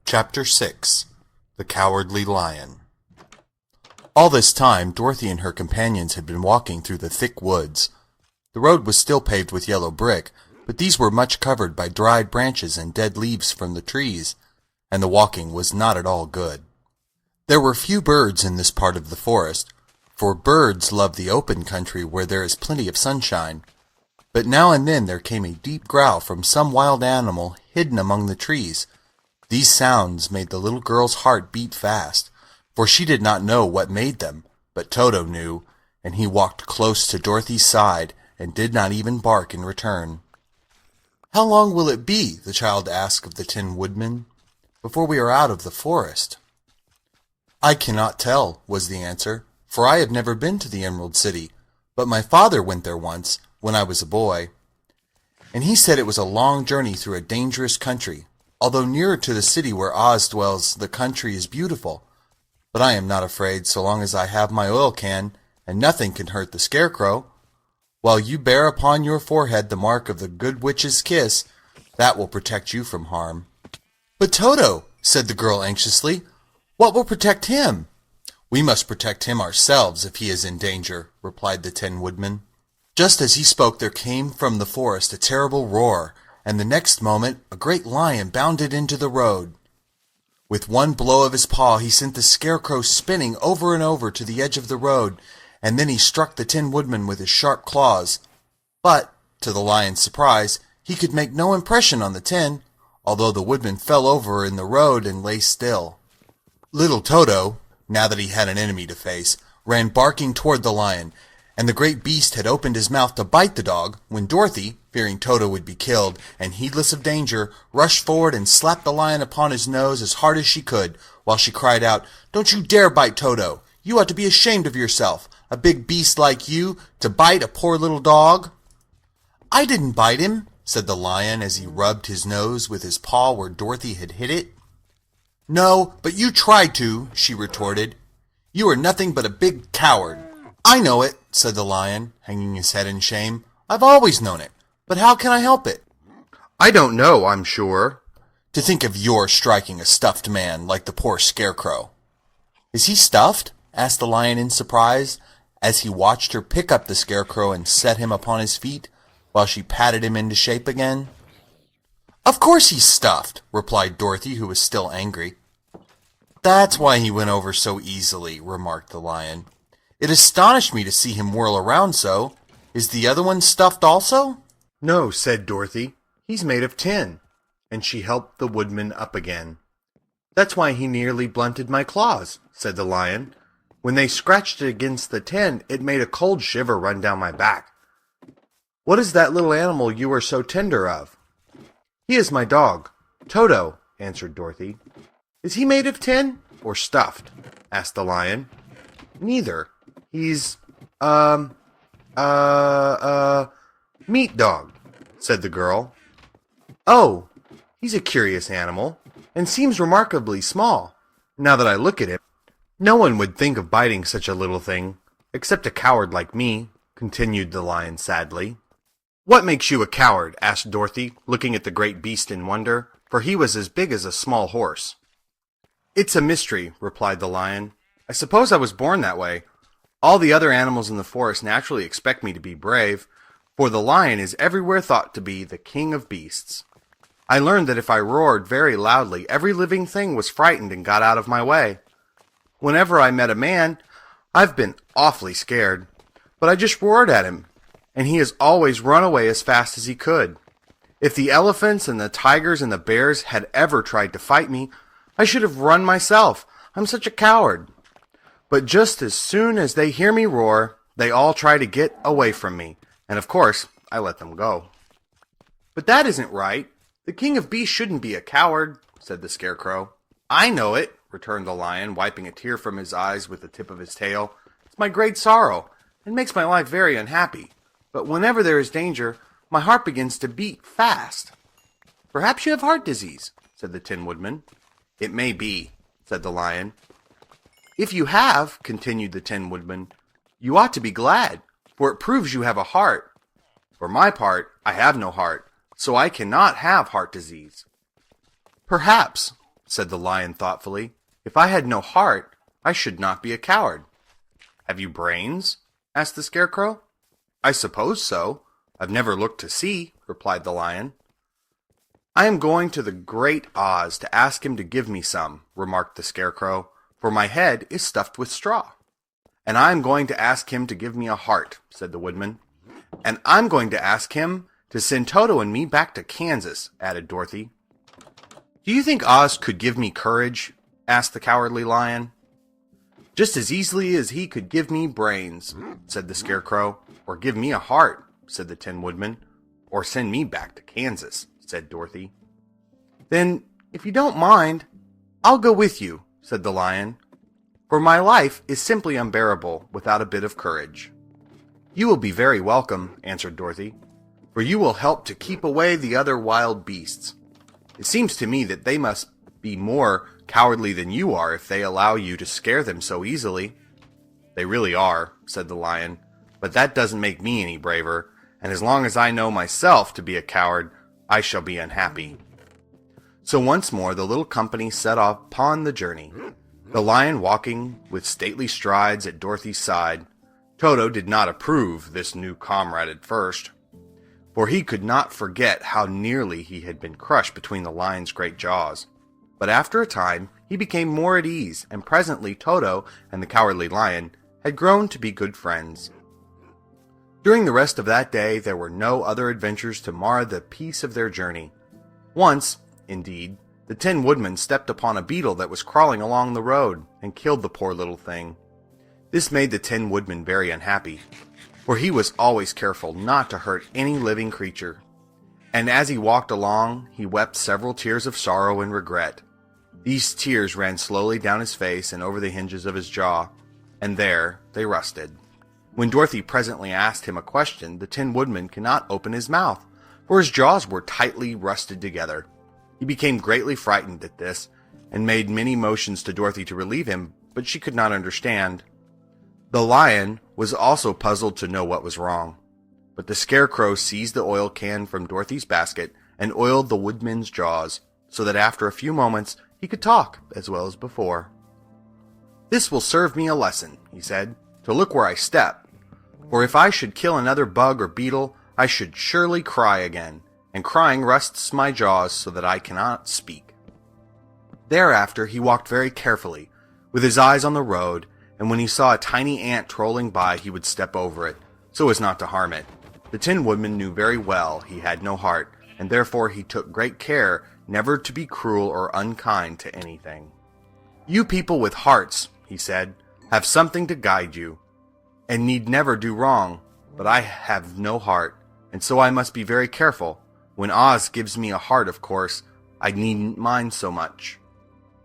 Chapter 6 The Cowardly Lion. All this time, Dorothy and her companions had been walking through the thick woods. The road was still paved with yellow brick, but these were much covered by dried branches and dead leaves from the trees, and the walking was not at all good. There were few birds in this part of the forest, for birds love the open country where there is plenty of sunshine. But now and then there came a deep growl from some wild animal hidden among the trees. These sounds made the little girl's heart beat fast, for she did not know what made them, but Toto knew, and he walked close to Dorothy's side and did not even bark in return. "How long will it be," the child asked of the Tin Woodman, "before we are out of the forest?" "I cannot tell," was the answer, "for I have never been to the Emerald City, but my father went there once, when I was a boy, and he said it was a long journey through a dangerous country. Although nearer to the city where Oz dwells, the country is beautiful. But I am not afraid so long as I have my oil can, and nothing can hurt the Scarecrow. While you bear upon your forehead the mark of the Good Witch's kiss, that will protect you from harm." "But Toto," said the girl anxiously, "what will protect him?" "We must protect him ourselves if he is in danger," replied the Tin Woodman. Just as he spoke there came from the forest a terrible roar, and the next moment a great lion bounded into the road. With one blow of his paw he sent the Scarecrow spinning over and over to the edge of the road, and then he struck the Tin Woodman with his sharp claws. But, to the lion's surprise, he could make no impression on the tin, although the Woodman fell over in the road and lay still. Little Toto, now that he had an enemy to face, ran barking toward the lion, and the great beast had opened his mouth to bite the dog, when Dorothy, fearing Toto would be killed, and heedless of danger, rushed forward and slapped the lion upon his nose as hard as she could, while she cried out, "Don't you dare bite Toto! You ought to be ashamed of yourself, a big beast like you, to bite a poor little dog!" "I didn't bite him," said the lion as he rubbed his nose with his paw where Dorothy had hit it. "No, but you tried to," she retorted. "You are nothing but a big coward." "I know it," said the lion, hanging his head in shame. "I've always known it, but how can I help it?" "I don't know, I'm sure. To think of your striking a stuffed man like the poor Scarecrow." "Is he stuffed?" asked the lion in surprise, as he watched her pick up the Scarecrow and set him upon his feet, while she patted him into shape again. "Of course he's stuffed," replied Dorothy, who was still angry. "That's why he went over so easily," remarked the lion. "It astonished me to see him whirl around so. Is the other one stuffed also?" "No," said Dorothy. "He's made of tin." And she helped the Woodman up again. "That's why he nearly blunted my claws," said the lion. "When they scratched it against the tin, it made a cold shiver run down my back." "What is that little animal you are so tender of?" "He is my dog, Toto," answered Dorothy. "Is he made of tin or stuffed?" asked the lion. "Neither. He's, meat dog," said the girl. "Oh, he's a curious animal, and seems remarkably small. Now that I look at him, no one would think of biting such a little thing, except a coward like me," continued the lion sadly. "What makes you a coward?" asked Dorothy, looking at the great beast in wonder, for he was as big as a small horse. "It's a mystery," replied the lion. "I suppose I was born that way. All the other animals in the forest naturally expect me to be brave, for the lion is everywhere thought to be the king of beasts. I learned that if I roared very loudly, every living thing was frightened and got out of my way. Whenever I met a man, I've been awfully scared, but I just roared at him, and he has always run away as fast as he could. If the elephants and the tigers and the bears had ever tried to fight me, I should have run myself. I'm such a coward. But just as soon as they hear me roar, they all try to get away from me, and of course, I let them go." "But that isn't right. The king of beasts shouldn't be a coward," said the Scarecrow. "I know it," returned the lion, wiping a tear from his eyes with the tip of his tail. "It's my great sorrow, and makes my life very unhappy. But whenever there is danger, my heart begins to beat fast." "Perhaps you have heart disease," said the Tin Woodman. "It may be," said the lion. "If you have," continued the Tin Woodman, "you ought to be glad, for it proves you have a heart. For my part, I have no heart, so I cannot have heart disease." "Perhaps," said the Lion thoughtfully. "If I had no heart, I should not be a coward." "Have you brains?" asked the Scarecrow. "I suppose so. I've never looked to see," replied the Lion. "I am going to the Great Oz to ask him to give me some," remarked the Scarecrow, "for my head is stuffed with straw." "And I am going to ask him to give me a heart," said the Woodman. "And I'm going to ask him to send Toto and me back to Kansas," added Dorothy. "Do you think Oz could give me courage?" asked the Cowardly Lion. "Just as easily as he could give me brains," said the Scarecrow. "Or give me a heart," said the Tin Woodman. "Or send me back to Kansas," said Dorothy. "Then, if you don't mind, I'll go with you," said the Lion, "for my life is simply unbearable without a bit of courage." "You will be very welcome," answered Dorothy, "for you will help to keep away the other wild beasts. It seems to me that they must be more cowardly than you are if they allow you to scare them so easily." "They really are," said the Lion, "but that doesn't make me any braver, and as long as I know myself to be a coward, I shall be unhappy." So once more the little company set off upon the journey, the Lion walking with stately strides at Dorothy's side. Toto did not approve this new comrade at first, for he could not forget how nearly he had been crushed between the Lion's great jaws. But after a time he became more at ease, and presently Toto and the Cowardly Lion had grown to be good friends. During the rest of that day there were no other adventures to mar the peace of their journey. Once, indeed, the Tin Woodman stepped upon a beetle that was crawling along the road, and killed the poor little thing. This made the Tin Woodman very unhappy, for he was always careful not to hurt any living creature. And as he walked along, he wept several tears of sorrow and regret. These tears ran slowly down his face and over the hinges of his jaw, and there they rusted. When Dorothy presently asked him a question, the Tin Woodman could not open his mouth, for his jaws were tightly rusted together. He became greatly frightened at this, and made many motions to Dorothy to relieve him, but she could not understand. The Lion was also puzzled to know what was wrong, but the Scarecrow seized the oil can from Dorothy's basket and oiled the Woodman's jaws, so that after a few moments he could talk as well as before. "This will serve me a lesson," he said, "to look where I step, for if I should kill another bug or beetle, I should surely cry again, and crying rusts my jaws so that I cannot speak." Thereafter he walked very carefully, with his eyes on the road, and when he saw a tiny ant trolling by he would step over it, so as not to harm it. The Tin Woodman knew very well he had no heart, and therefore he took great care never to be cruel or unkind to anything. "You people with hearts," he said, "have something to guide you, and need never do wrong, but I have no heart, and so I must be very careful. When Oz gives me a heart, of course, I needn't mind so much."